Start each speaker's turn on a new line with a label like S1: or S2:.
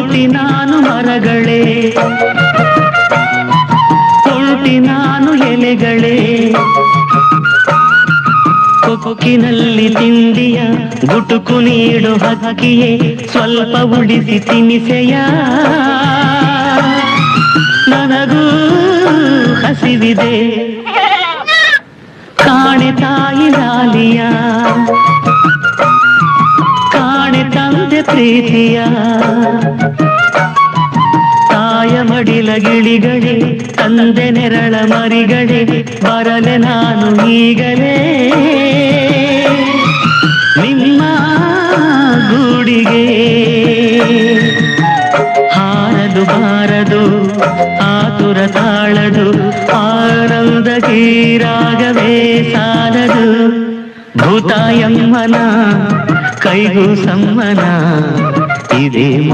S1: ಒಂಟಿ ನಾನು ಮರಗಳೇ, ಒಂಟಿ ನಾನು ಎಲೆಗಳೇ, ಕೊಕ್ಕಿನಲ್ಲಿ ತಿಂಡಿಯ ಗುಟುಕು ನೀಡು ಹಕ್ಕಿಯೇ, ಸ್ವಲ್ಪ ಉಳಿಸಿ ತಿನಿಸೆಯ, ನನಗೂ ಹಸಿವಿದೆ ಕಾಣೆ ತಾಯಿ ಲಾಲಿಯ, ಕಾಣೆ ತಂದೆ ಪ್ರೀತಿಯ, ತಾಯ ಮಡಿಲ ಗಿಳಿಗಳೇ, ತಂದೆ ನೆರಳ ಮರಿಗಳೇ, ಬರಲೆ ನಾನು ಈಗಲೇ ನಿಮ್ಮ ಗೂಡಿಗೆ. ಹಾರದು ಬಾರದು ಆತುರ ತಾಳದು, ಆನಂದ ಗೀರಾಗವೇ ಸಾಲದು, ಭೂತಾಯಮ್ಮನ ಕೈಗೂ ಸಮ್ಮನ ಇದೆ.